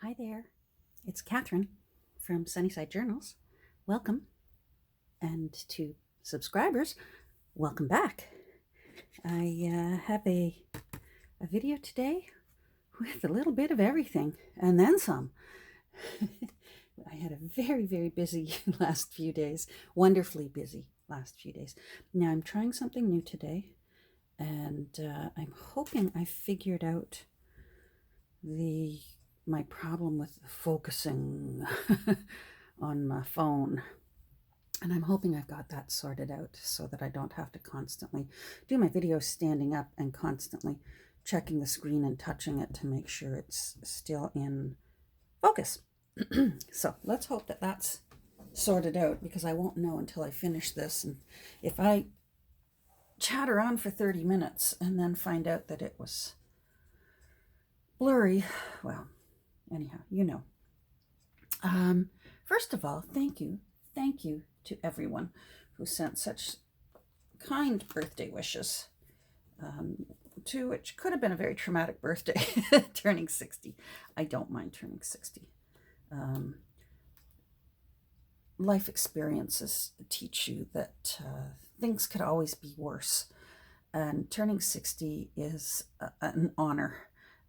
Hi there, it's Catherine from Sunnyside Journals. Welcome, and to subscribers, welcome back. I have a video today with a little bit of everything and then some. I had a very busy last few days, wonderfully busy last few days. Now I'm trying something new today, and I'm hoping I figured out my problem with focusing on my phone. And I'm hoping I've got that sorted out so that I don't have to constantly do my videos standing up and constantly checking the screen and touching it to make sure it's still in focus. So let's hope that that's sorted out, because I won't know until I finish this. And if I chatter on for 30 minutes and then find out that it was blurry, well, anyhow, you know. First of all, thank you to everyone who sent such kind birthday wishes, to which could have been a very traumatic birthday, turning 60. I don't mind turning 60. Life experiences teach you that things could always be worse, and turning 60 is an honor.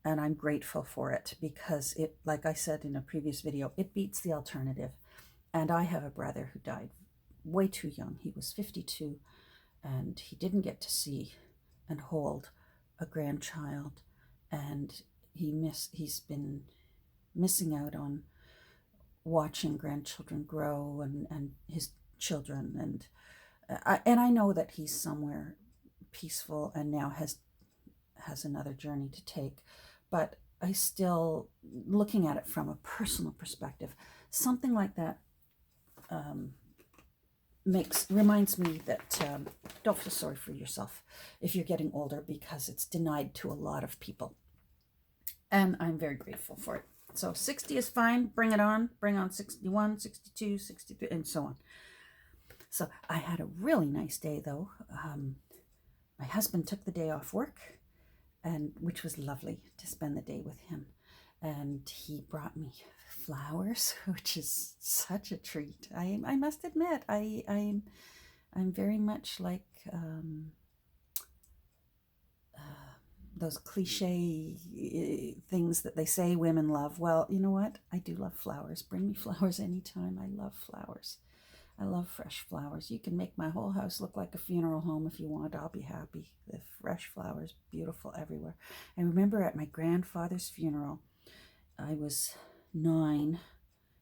And I'm grateful for it, because it, like I said in a previous video, it beats the alternative. And I have a brother who died way too young. He was 52, and he didn't get to see and hold a grandchild. And he's been missing out on watching grandchildren grow and his children. And I know that he's somewhere peaceful and now has another journey to take. But I still, looking at it from a personal perspective, something like that reminds me that don't feel sorry for yourself if you're getting older, because it's denied to a lot of people. And I'm very grateful for it. So 60 is fine. Bring it on. Bring on 61, 62, 63, and so on. So I had a really nice day, though. My husband took the day off work, and which was lovely to spend the day with him. And he brought me flowers, which is such a treat. I must admit, I'm very much like those cliche things that they say women love. Well, you know what? I do love flowers. Bring me flowers anytime. I love flowers. I love fresh flowers. You can make my whole house look like a funeral home if you want. I'll be happy. The fresh flowers, beautiful everywhere. I remember at my grandfather's funeral, I was 9,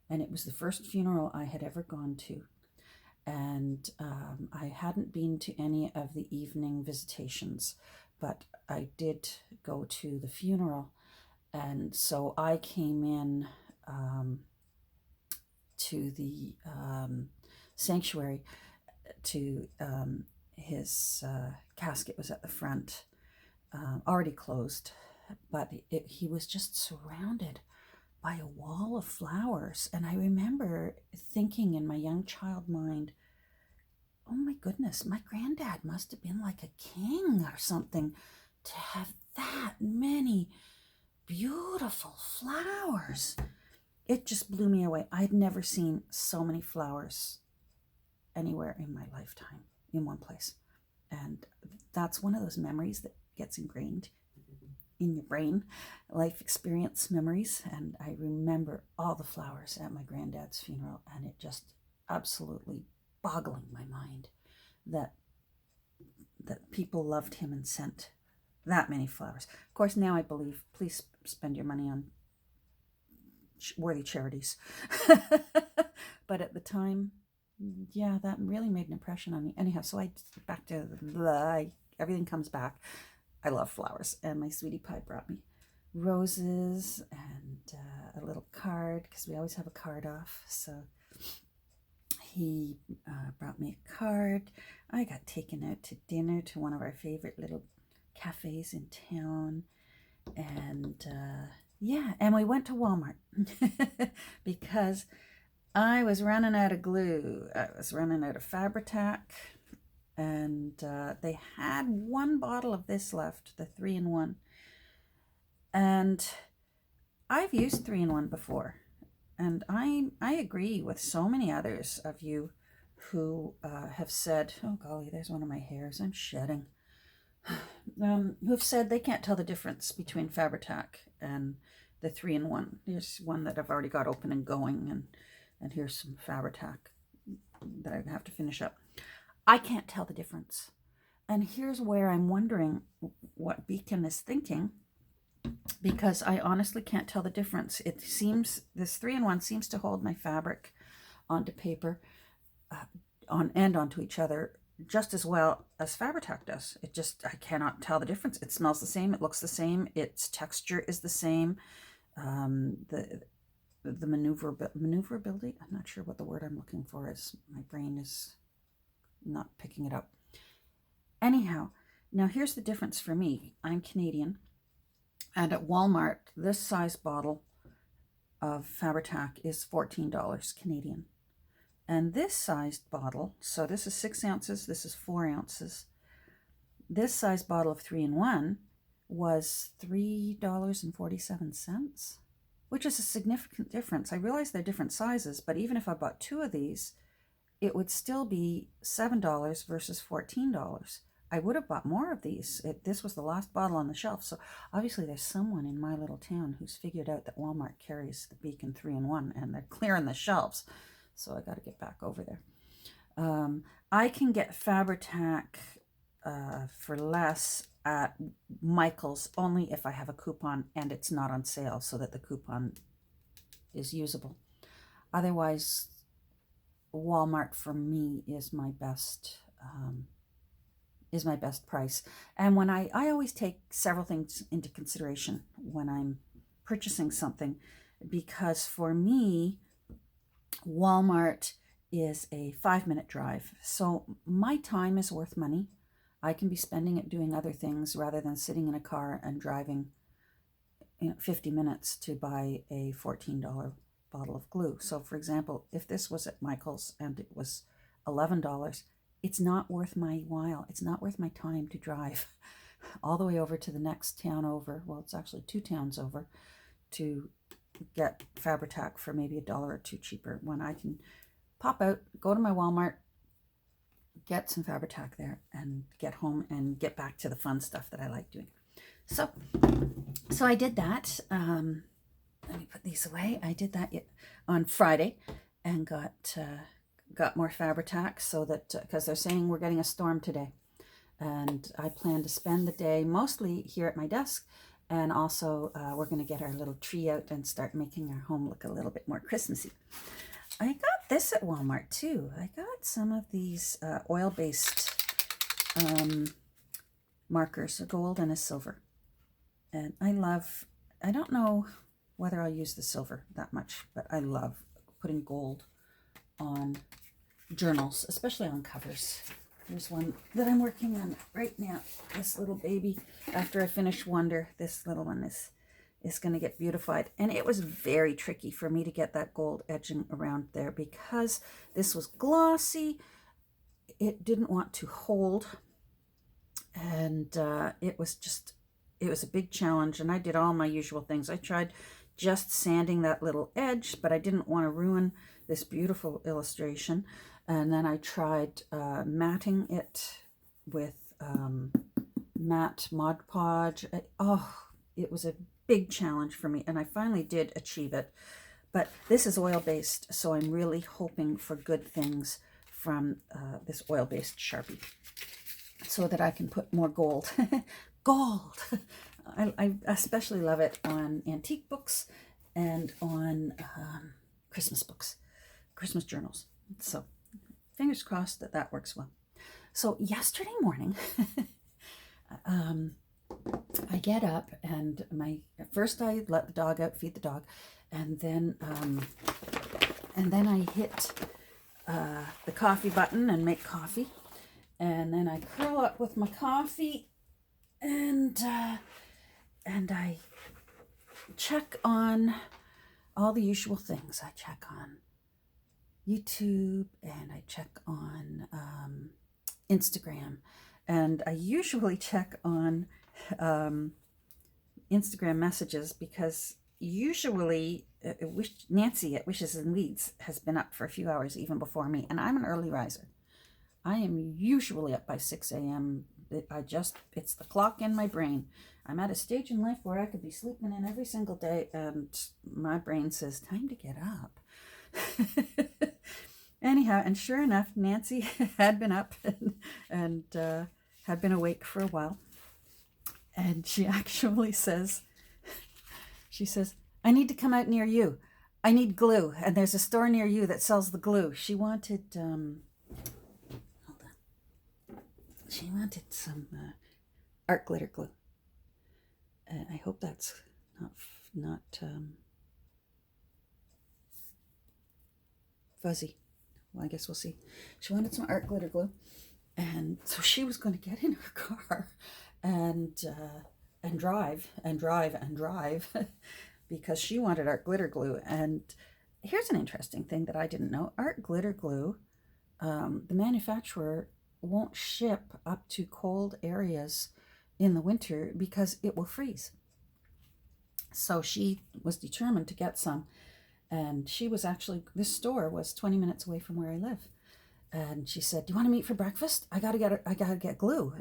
and it was the first funeral I had ever gone to. And I hadn't been to any of the evening visitations, but I did go to the funeral. And so I came in to the sanctuary to his casket was at the front, already closed, but he was just surrounded by a wall of flowers. And I remember thinking in my young child mind, oh my goodness, my granddad must have been like a king or something to have that many beautiful flowers. It just blew me away. I'd never seen so many flowers anywhere in my lifetime in one place. And that's one of those memories that gets ingrained in your brain, life experience memories. And I remember all the flowers at my granddad's funeral, and it just absolutely boggling my mind that people loved him and sent that many flowers. Of course, now I believe, please spend your money on worthy charities. But at the time, yeah, that really made an impression on me. Anyhow, so back to everything comes back. I love flowers, and my sweetie pie brought me roses and a little card, because we always have a card off. So he brought me a card. I got taken out to dinner to one of our favorite little cafes in town, and yeah, and we went to Walmart because I was running out of glue. I was running out of Fabri-Tac, and they had one bottle of this left, the 3-in-1. And I've used 3-in-1 before, and I agree with so many others of you who have said, oh golly, there's one of my hairs, I'm shedding, who have said they can't tell the difference between Fabri-Tac and the 3-in-1. Here's one that I've already got open and going, and here's some Fabri-Tac that I have to finish up. I can't tell the difference. And here's where I'm wondering what Beacon is thinking, because I honestly can't tell the difference. It seems, this 3-in-1 seems to hold my fabric onto paper and onto each other just as well as Fabri-Tac does. It just, I cannot tell the difference. It smells the same, it looks the same, its texture is the same. The maneuverability, I'm not sure what the word I'm looking for is. My brain is not picking it up. Anyhow, now here's the difference for me. I'm Canadian, and at Walmart, this size bottle of Fabri-Tac is $14 Canadian. And this sized bottle, so this is 6 ounces, this is 4 ounces. This size bottle of 3-in-1 was $3.47, which is a significant difference. I realize they're different sizes, but even if I bought 2 of these, it would still be $7 versus $14. I would have bought more of these. This was the last bottle on the shelf. So obviously there's someone in my little town who's figured out that Walmart carries the Beacon 3-in-1 and they're clearing the shelves. So I got to get back over there. I can get Fabri-Tac for less at Michael's only if I have a coupon and it's not on sale, so that the coupon is usable. Otherwise, Walmart for me is my best price. And when I always take several things into consideration when I'm purchasing something, because for me, Walmart is a 5-minute drive. So my time is worth money. I can be spending it doing other things rather than sitting in a car and driving 50 minutes to buy a $14 bottle of glue. So for example, if this was at Michael's and it was $11, it's not worth my while. It's not worth my time to drive all the way over to the next town over. Well, it's actually 2 towns over to get Fabri-Tac for maybe $1 or $2 cheaper, when I can pop out, go to my Walmart, get some Fabri-Tac there, and get home and get back to the fun stuff that I like doing. So I did that. Let me put these away. I did that on Friday and got more Fabri-Tac, so that because they're saying we're getting a storm today, and I plan to spend the day mostly here at my desk. And also, we're going to get our little tree out and start making our home look a little bit more Christmassy. I got this at Walmart, too. I got some of these oil-based markers, a gold and a silver. And I don't know whether I'll use the silver that much, but I love putting gold on journals, especially on covers. There's one that I'm working on right now. This little baby, after I finish Wonder, this little one is going to get beautified. And it was very tricky for me to get that gold edging around there because this was glossy. It didn't want to hold. And it was a big challenge. And I did all my usual things. I tried just sanding that little edge, but I didn't want to ruin this beautiful illustration. And then I tried matting it with matte Mod Podge. It was a big challenge for me, and I finally did achieve it. But this is oil-based, so I'm really hoping for good things from this oil-based Sharpie, so that I can put more gold. Gold! I especially love it on antique books and on Christmas books, Christmas journals. So fingers crossed that works well. So yesterday morning, I get up and first I let the dog out, feed the dog, and then I hit the coffee button and make coffee, and then I curl up with my coffee, and I check on all the usual things. I check on YouTube, and I check on Instagram, and I usually check on Instagram messages because usually, Nancy at Wishes and Weeds has been up for a few hours even before me, and I'm an early riser. I am usually up by 6 a.m. It's the clock in my brain. I'm at a stage in life where I could be sleeping in every single day, and my brain says, time to get up. Anyhow, and sure enough, Nancy had been up and had been awake for a while. And she actually says, I need to come out near you. I need glue. And there's a store near you that sells the glue. She wanted, hold on. She wanted some art glitter glue. I hope that's not fuzzy. Well, I guess we'll see. She wanted some art glitter glue. And so she was going to get in her car and drive because she wanted art glitter glue. And here's an interesting thing that I didn't know. Art glitter glue, the manufacturer won't ship up to cold areas in the winter because it will freeze. So she was determined to get some. And she was actually, this store was 20 minutes away from where I live. And she said, do you want to meet for breakfast? I gotta get glue.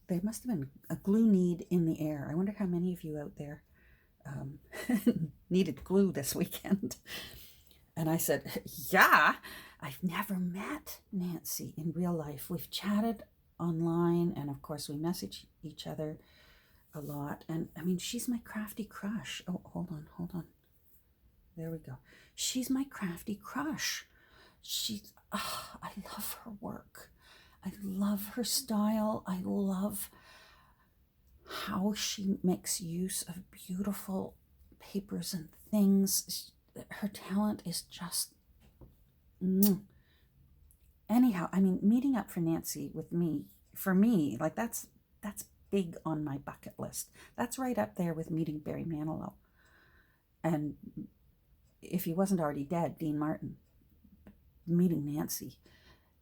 There must have been a glue need in the air. I wonder how many of you out there needed glue this weekend. And I said, yeah, I've never met Nancy in real life. We've chatted online, and of course we message each other a lot. And I mean, she's my crafty crush. Oh, hold on. There we go. She's my crafty crush. I love her work. I love her style. I love how she makes use of beautiful papers and things. Her talent is just... Anyhow, I mean, meeting up for Nancy with me, for me, like that's big on my bucket list. That's right up there with meeting Barry Manilow. And if he wasn't already dead, Dean Martin. Meeting Nancy.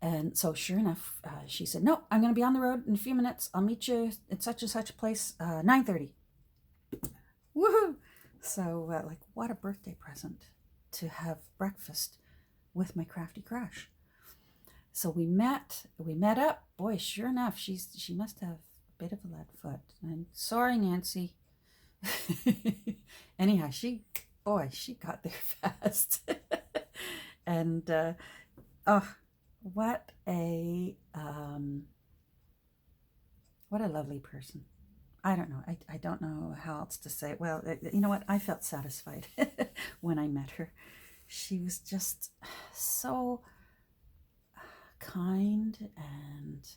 And so sure enough, she said, no, I'm going to be on the road in a few minutes. I'll meet you at such and such a place, 9:30. Woohoo! So like, what a birthday present to have breakfast with my crafty crush. So we met up. Boy, sure enough, she must have a bit of a lead foot. And sorry, Nancy. Anyhow, she got there fast. And what a lovely person. I don't know. I don't know how else to say it. Well, you know what? I felt satisfied when I met her. She was just so kind and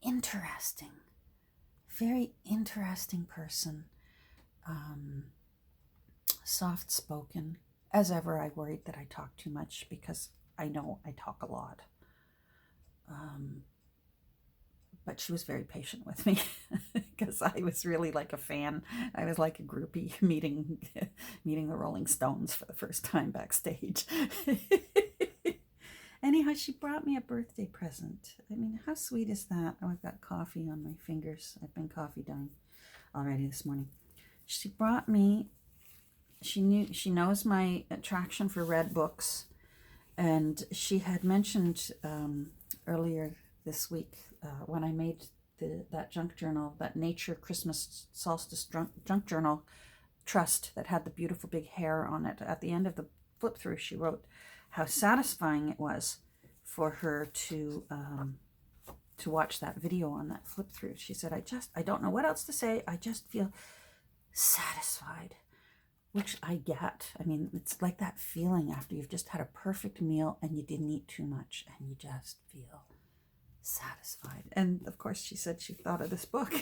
interesting. Very interesting person. Soft-spoken. As ever, I worried that I talked too much because I know I talk a lot. But she was very patient with me because I was really like a fan. I was like a groupie meeting the Rolling Stones for the first time backstage. Anyhow, she brought me a birthday present. I mean, how sweet is that? Oh, I've got coffee on my fingers. I've been coffee done already this morning. She brought me... She knows my attraction for red books, and she had mentioned earlier this week when I made that junk journal, that Nature Christmas Solstice junk journal trust that had the beautiful big hair on it. At the end of the flip through, she wrote how satisfying it was for her to watch that video on that flip through. She said, I don't know what else to say. I just feel satisfied. Which I get. I mean, it's like that feeling after you've just had a perfect meal and you didn't eat too much and you just feel satisfied. And of course, she said she thought of this book.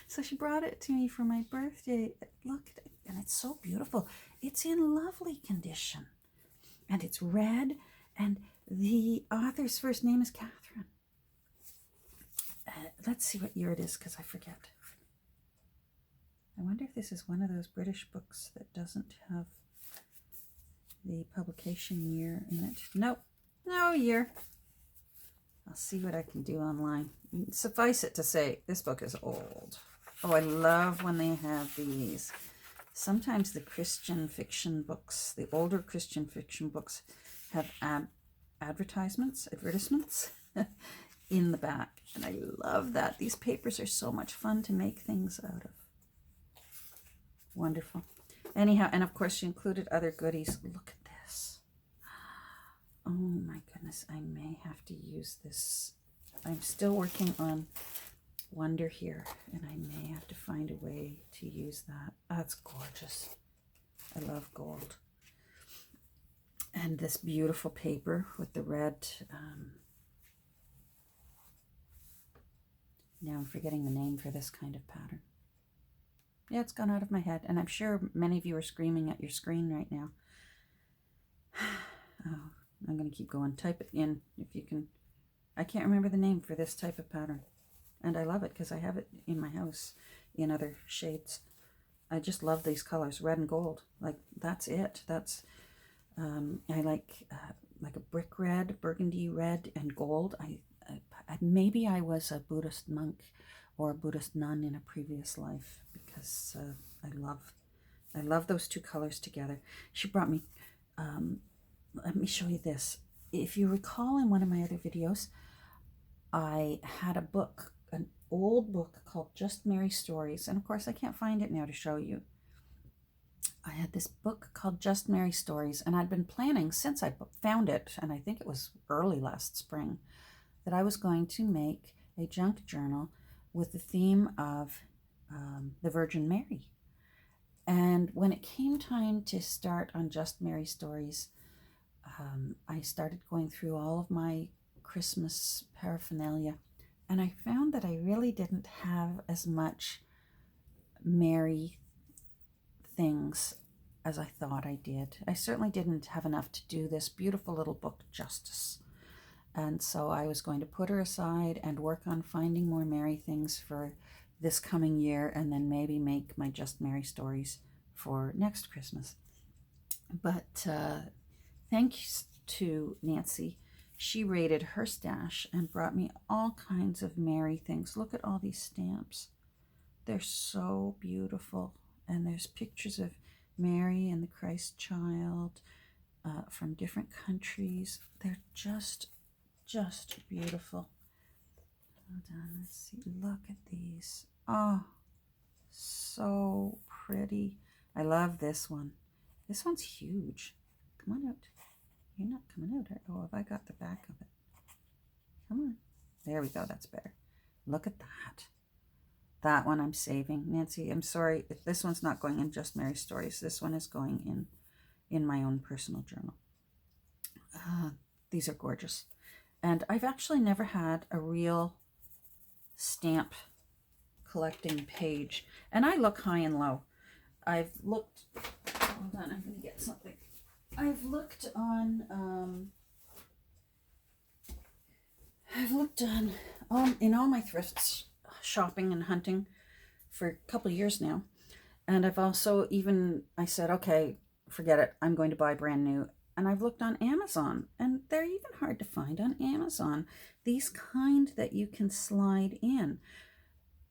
So she brought it to me for my birthday. Look, and it's so beautiful. It's in lovely condition. And it's red. And the author's first name is Catherine. Let's see what year it is because I forget. I wonder if this is one of those British books that doesn't have the publication year in it. Nope, no year. I'll see what I can do online. Suffice it to say, this book is old. Oh, I love when they have these Sometimes the Christian fiction books, the older Christian fiction books, have advertisements in the back. And I love that. These papers are so much fun to make things out of. Wonderful. Anyhow, and of course she included other goodies. Look at this. Oh my goodness, I may have to use this. I'm still working on Wonder here, and I may have to find a way to use that. Oh, that's gorgeous. I love gold. And this beautiful paper with the red. Now I'm forgetting the name for this kind of pattern. Yeah, it's gone out of my head, and I'm sure many of you are screaming at your screen right now. Oh, I'm going to keep going. Type it in if you can. I can't remember the name for this type of pattern. And I love it because I have it in my house in other shades. I just love these colors, red and gold. Like, that's it. That's, I like a brick red, burgundy red, and gold. Maybe I was a Buddhist monk or a Buddhist nun in a previous life because I love those two colors together. She brought me, let me show you this. If you recall in one of my other videos, I had a book, an old book called Just Merry Stories. And of course, I can't find it now to show you. I had this book called Just Merry Stories, and I'd been planning since I found it, and I think it was early last spring, that I was going to make a junk journal with the theme of the Virgin Mary. And when it came time to start on Just Merry Stories, I started going through all of my Christmas paraphernalia, and I found that I really didn't have as much merry things as I thought I did. I certainly didn't have enough to do this beautiful little book justice. And so I was going to put her aside and work on finding more merry things for this coming year, and then maybe make my Just Merry Stories for next Christmas. But thanks to Nancy, she raided her stash and brought me all kinds of merry things. Look at all these stamps. They're so beautiful. And there's pictures of Mary and the Christ child from different countries. They're just beautiful. Hold on, let's see. Look at these. Oh, so pretty. I love this one. This one's huge. Come on out. You're not coming out. Oh, have I got the back of it? Come on. There we go. That's better. Look at that. That one I'm saving. Nancy, I'm sorry. If this one's not going in Just Merry Stories. This one is going in my own personal journal. These are gorgeous. And I've actually never had a real stamp collecting page. And I look high and low. I've looked... Hold on, I'm going to get something. I've looked on in all my thrifts, shopping and hunting for a couple of years now. And I've also I said, okay, forget it. I'm going to buy brand new. And I've looked on Amazon, and they're even hard to find on Amazon. These kind that you can slide in.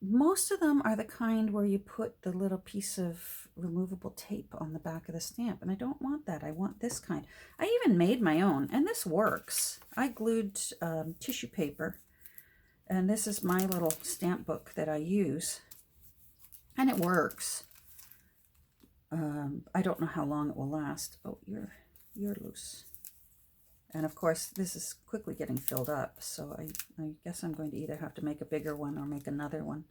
Most of them are the kind where you put the little piece of removable tape on the back of the stamp, and I don't want that. I want this kind. I even made my own, and this works. I glued tissue paper, and this is my little stamp book that I use, and it works. I don't know how long it will last. Oh, you're loose. And of course, this is quickly getting filled up, so I guess I'm going to either have to make a bigger one or make another one.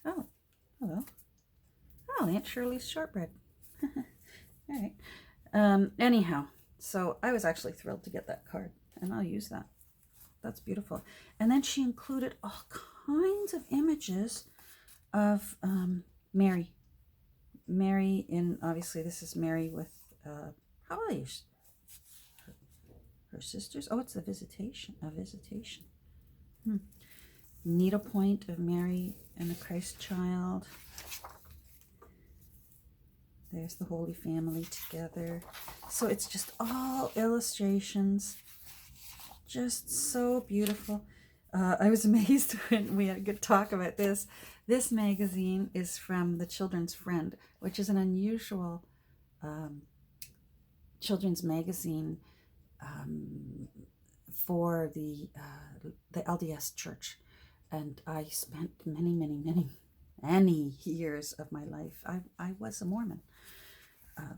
Oh, hello. Oh, Aunt Shirley's shortbread. All right. Anyhow, so I was actually thrilled to get that card, and I'll use that. That's beautiful. And then she included all kinds of images of Mary. Mary obviously this is Mary with, probably her sisters. Oh, it's a visitation. Needlepoint of Mary and the Christ child. There's the Holy Family together. So it's just all illustrations. Just so beautiful. I was amazed when we had a good talk about this. This magazine is from the Children's Friend, which is an unusual children's magazine for the LDS Church, and I spent many years of my life. I was a Mormon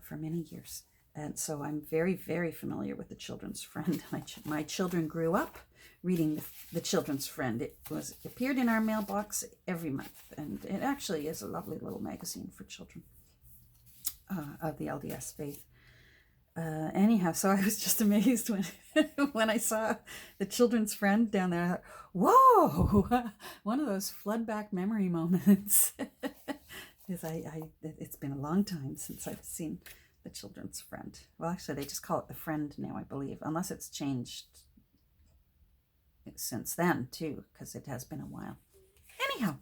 for many years, and so I'm very familiar with the Children's Friend. My children grew up reading the Children's Friend. It appeared in our mailbox every month, and it actually is a lovely little magazine for children of the LDS faith. Anyhow, so I was just amazed when when I saw the Children's Friend down there. I thought, whoa, one of those flood back memory moments. Because it's been a long time since I've seen the Children's Friend. Well, actually, they just call it the Friend now, I believe, unless it's changed since then too, because it has been a while. Anyhow,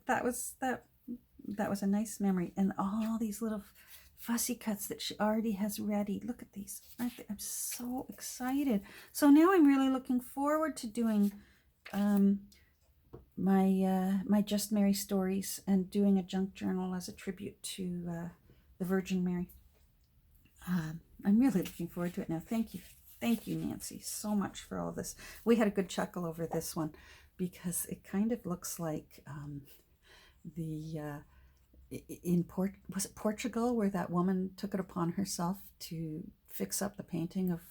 that was a nice memory, and all these little fussy cuts that she already has ready. Look at these. I'm so excited. So now I'm really looking forward to doing my Just Mary stories and doing a junk journal as a tribute to the Virgin Mary. I'm really looking forward to it now. Thank you, Nancy, so much for all this. We had a good chuckle over this one because it kind of looks like was it Portugal, where that woman took it upon herself to fix up the painting of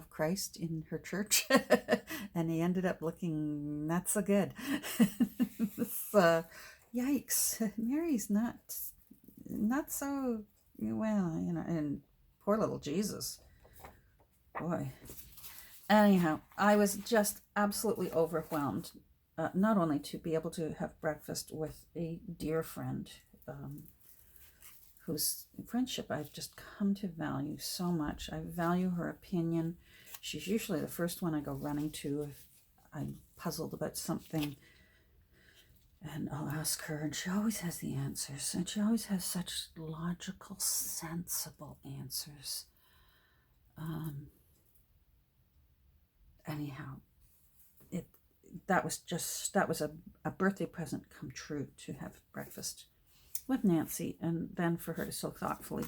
Christ in her church, and he ended up looking not so good. Yikes! Mary's not so well, and poor little Jesus, boy. Anyhow, I was just absolutely overwhelmed, not only to be able to have breakfast with a dear friend, whose friendship I've just come to value so much. I value her opinion. She's usually the first one I go running to if I'm puzzled about something, and I'll ask her, and she always has the answers, and she always has such logical, sensible answers. Anyhow, that was a birthday present come true to have breakfast with Nancy, and then for her to so thoughtfully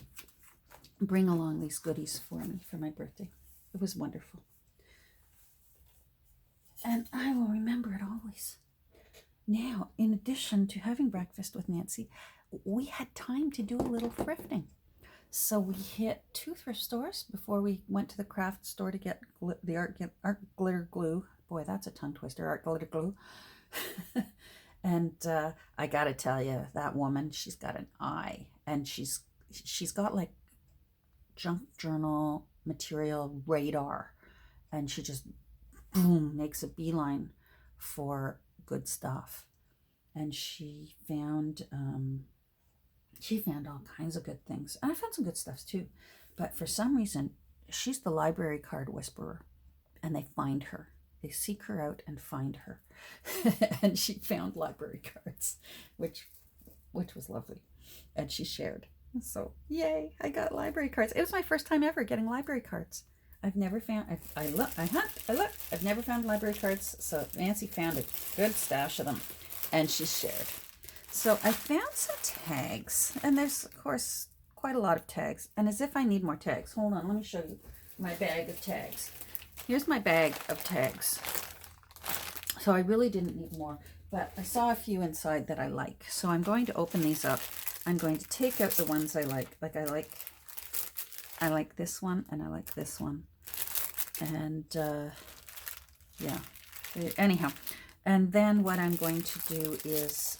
bring along these goodies for me for my birthday. It was wonderful. And I will remember it always. Now, in addition to having breakfast with Nancy, we had time to do a little thrifting. So we hit 2 thrift stores before we went to the craft store to get the art glitter glue. Boy, that's a tongue twister, art glitter glue. And I gotta tell you, that woman, she's got an eye, and she's got like junk journal material radar, and she just boom makes a beeline for good stuff. And she found all kinds of good things, and I found some good stuff too. But for some reason, she's the library card whisperer, and they find her. They seek her out and find her. And she found library cards, which was lovely. And she shared. So, yay, I got library cards. It was my first time ever getting library cards. I've never found, I look, I've never found library cards. So Nancy found a good stash of them, and she shared. So I found some tags, and there's, of course, quite a lot of tags. And as if I need more tags. Hold on, let me show you my bag of tags. Here's my bag of tags. So I really didn't need more, but I saw a few inside that I like. So I'm going to open these up. I'm going to take out the ones I like. I like this one, and I like this one. And yeah, anyhow. And then what I'm going to do is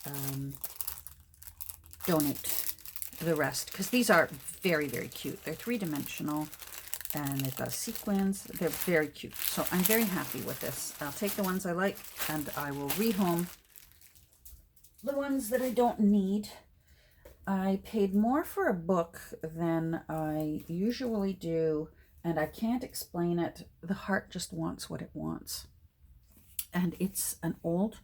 donate the rest, because these are very cute. They're 3-dimensional. And they've got sequins. They're very cute. So I'm very happy with this. I'll take the ones I like, and I will rehome the ones that I don't need. I paid more for a book than I usually do, and I can't explain it. The heart just wants what it wants. And it's an old,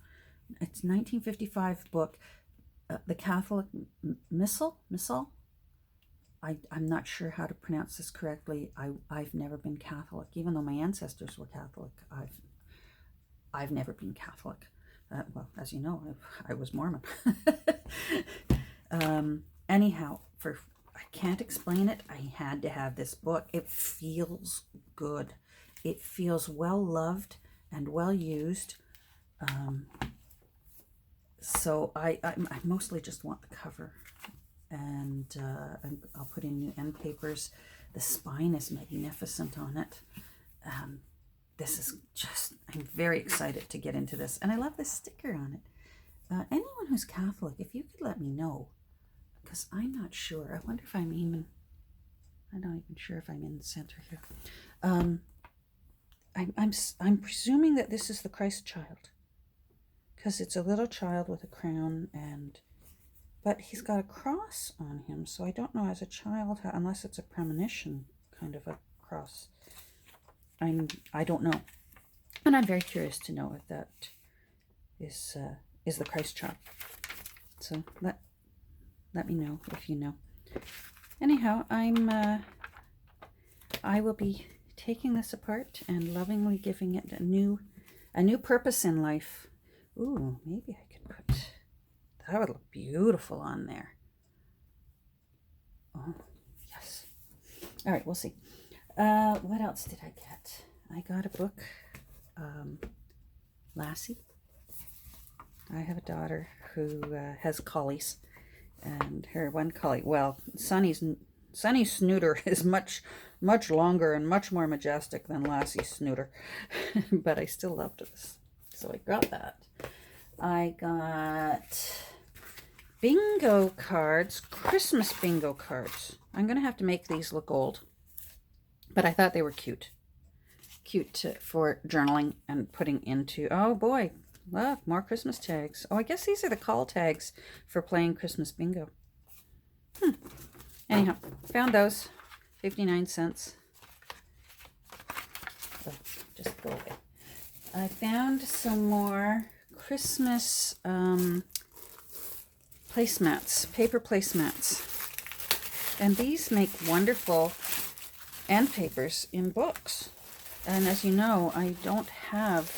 it's 1955 book, the Catholic Missal. I'm not sure how to pronounce this correctly. I've never been Catholic, even though my ancestors were Catholic. I've never been Catholic. Well, as you know, I was Mormon. Anyhow, I can't explain it. I had to have this book. It feels good. It feels well loved and well used. So I mostly just want the cover, and I'll put in new end papers. The spine is magnificent on it. This is just, I'm very excited to get into this, and I love this sticker on it. Anyone who's Catholic, if you could let me know, because I'm not sure. I wonder if I'm even, I'm not even sure if I'm in the center here. I'm presuming that this is the Christ child, because it's a little child with a crown, but he's got a cross on him, so I don't know as a child, unless it's a premonition kind of a cross. I don't know, and I'm very curious to know if that is the Christ child. So let me know if you know. Anyhow, I will be taking this apart and lovingly giving it a new purpose in life. Ooh, maybe I could put, that would look beautiful on there. Oh, yes. All right, we'll see. What else did I get? I got a book, Lassie. I have a daughter who has collies, and her one collie, well, Sunny's snooter is much longer and much more majestic than Lassie's snooter, but I still loved this, so I got that. I got bingo cards, Christmas bingo cards. I'm going to have to make these look old, but I thought they were cute for journaling and putting into, oh boy, look, more Christmas tags. Oh, I guess these are the call tags for playing Christmas bingo. Anyhow, found those, 59 cents. Oh, just go away. I found some more Christmas placemats, paper placemats. And these make wonderful end papers in books. And as you know, I don't have,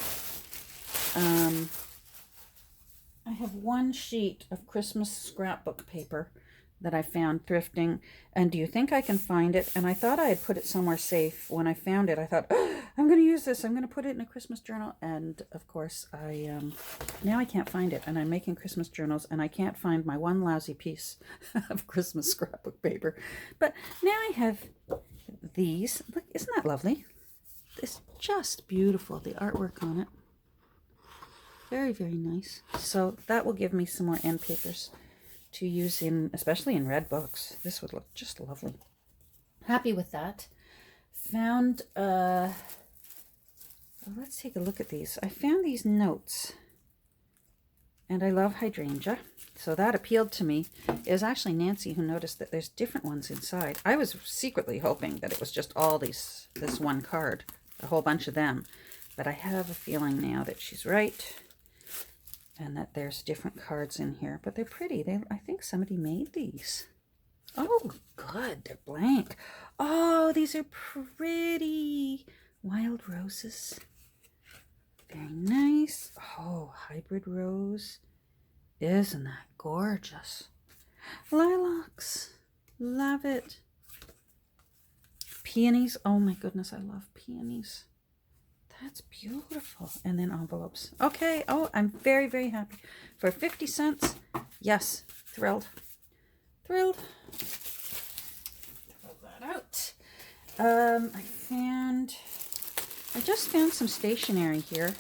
I have one sheet of Christmas scrapbook paper that I found thrifting. And do you think I can find it? And I thought I had put it somewhere safe. When I found it, I thought, oh, I'm going to use this. I'm going to put it in a Christmas journal. And of course, now I can't find it. And I'm making Christmas journals, and I can't find my one lousy piece of Christmas scrapbook paper. But now I have these. Look, isn't that lovely? It's just beautiful, the artwork on it. Very, very nice. So that will give me some more end papers to use in, especially in red books. This would look just lovely. Happy with that. Found, well, let's take a look at these. I found these notes, and I love hydrangea, so that appealed to me. It was actually Nancy who noticed that there's different ones inside. I was secretly hoping that it was just all this one card, a whole bunch of them, but I have a feeling now that she's right, and that there's different cards in here. But they're pretty. I think somebody made these. Oh, good. They're blank. Oh, these are pretty. Wild roses. Very nice. Oh, hybrid rose. Isn't that gorgeous? Lilacs. Love it. Peonies. Oh my goodness, I love peonies. That's beautiful. And then envelopes. Okay. Oh, I'm very, very happy. For 50 cents. Yes. Thrilled. Thrilled. Throw that out. I just found some stationery here.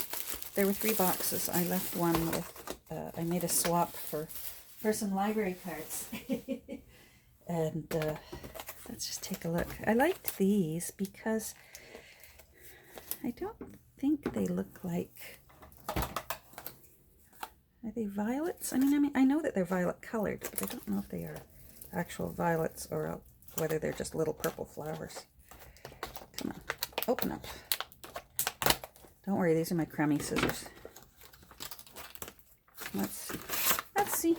There were 3 boxes. I left one with, I made a swap for some library cards. And let's just take a look. I liked these because I don't think they look like, are they violets? I mean, I know that they're violet colored, but I don't know if they are actual violets or whether they're just little purple flowers. Come on, open up. Don't worry, these are my crummy scissors. Let's see. Let's see.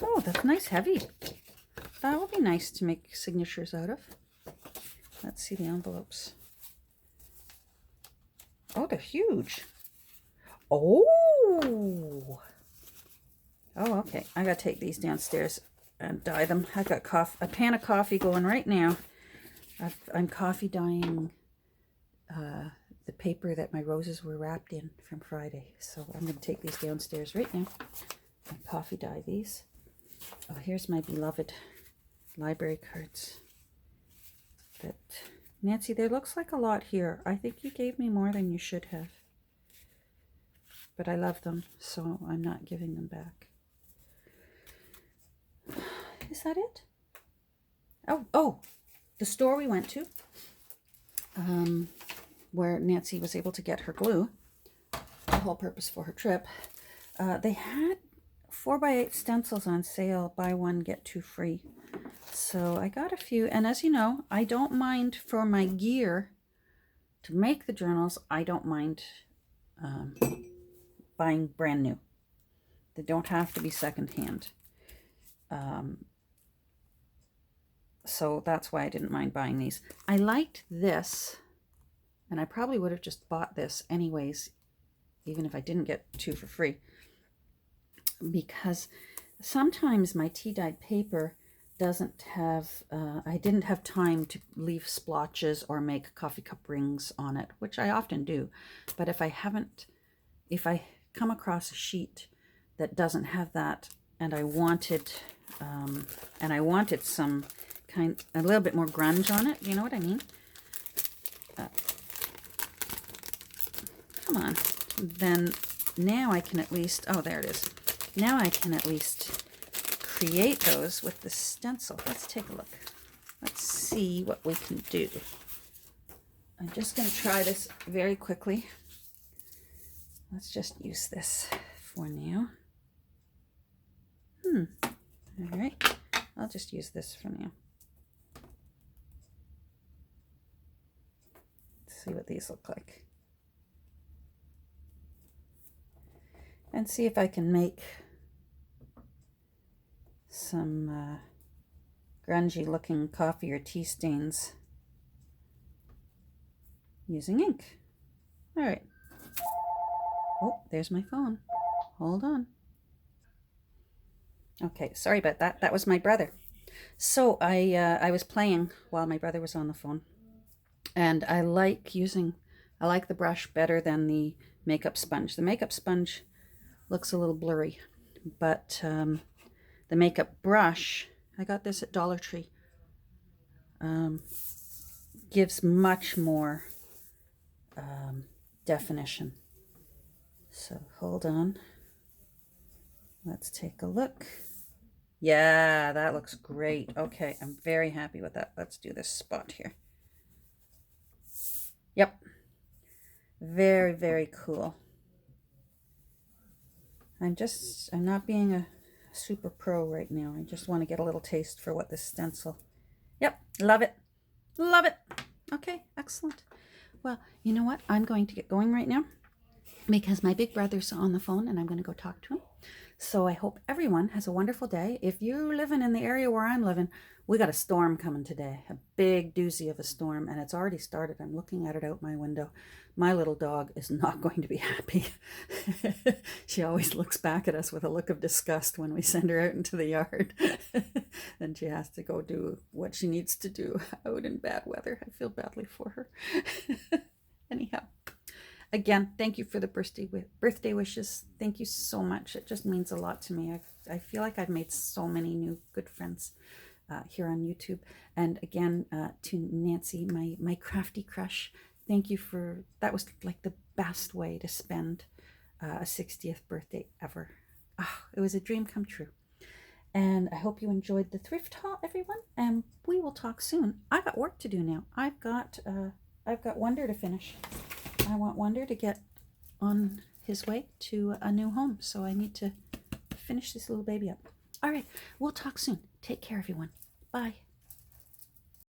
Oh, that's nice, heavy. That will be nice to make signatures out of. Let's see the envelopes. they're huge. Oh. Oh, okay. I gotta take these downstairs and dye them. I got a pan of coffee going right now. I'm coffee dyeing the paper that my roses were wrapped in from Friday. So I'm going to take these downstairs right now and coffee dye these. Oh, here's my beloved library cards. But Nancy, there looks like a lot here. I think you gave me more than you should have. But I love them, so I'm not giving them back. Is that it? Oh, the store we went to, where Nancy was able to get her glue, the whole purpose for her trip, they had 4x8 stencils on sale, buy one, get two free. So I got a few, and as you know, I don't mind for my gear to make the journals, I don't mind buying brand new. They don't have to be secondhand. So that's why I didn't mind buying these. I liked this, and I probably would have just bought this anyways, even if I didn't get two for free, because sometimes my tea-dyed paper doesn't have, I didn't have time to leave splotches or make coffee cup rings on it, which I often do. But if I come across a sheet that doesn't have that, and I wanted some a little bit more grunge on it, you know what I mean? Come on. Then now I can at least, oh, there it is. Now I can at least create those with the stencil. Let's take a look. Let's see what we can do. I'm just going to try this very quickly. Let's just use this for now. All right. I'll just use this for now. Let's see what these look like. And see if I can make some grungy looking coffee or tea stains using ink. All right. Oh, there's my phone. Hold on. Okay, sorry about that. That was my brother. So I was playing while my brother was on the phone, and I like the brush better than the makeup sponge. The makeup sponge looks a little blurry, but the makeup brush, I got this at Dollar Tree, gives much more definition. So hold on. Let's take a look. Yeah, that looks great. Okay, I'm very happy with that. Let's do this spot here. Yep. Very, very cool. I'm not being a super pro right now. I just want to get a little taste for what this stencil. Yep, love it. Love it. Okay, excellent. Well, you know what? I'm going to get going right now because my big brother's on the phone and I'm going to go talk to him. So I hope everyone has a wonderful day. If you're living in the area where I'm living, we got a storm coming today, a big doozy of a storm, and it's already started. I'm looking at it out my window. My little dog is not going to be happy. She always looks back at us with a look of disgust when we send her out into the yard. Then she has to go do what she needs to do out in bad weather. I feel badly for her. Anyhow. Again, thank you for the birthday wishes. Thank you so much. It just means a lot to me. I feel like I've made so many new good friends here on YouTube. And again, to Nancy, my crafty crush, thank you for, that was like the best way to spend a 60th birthday ever. Oh, it was a dream come true. And I hope you enjoyed the thrift haul, everyone. And we will talk soon. I got work to do now. I've got Wonder to finish. I want Wonder to get on his way to a new home, so I need to finish this little baby up. All right, we'll talk soon. Take care, everyone. Bye.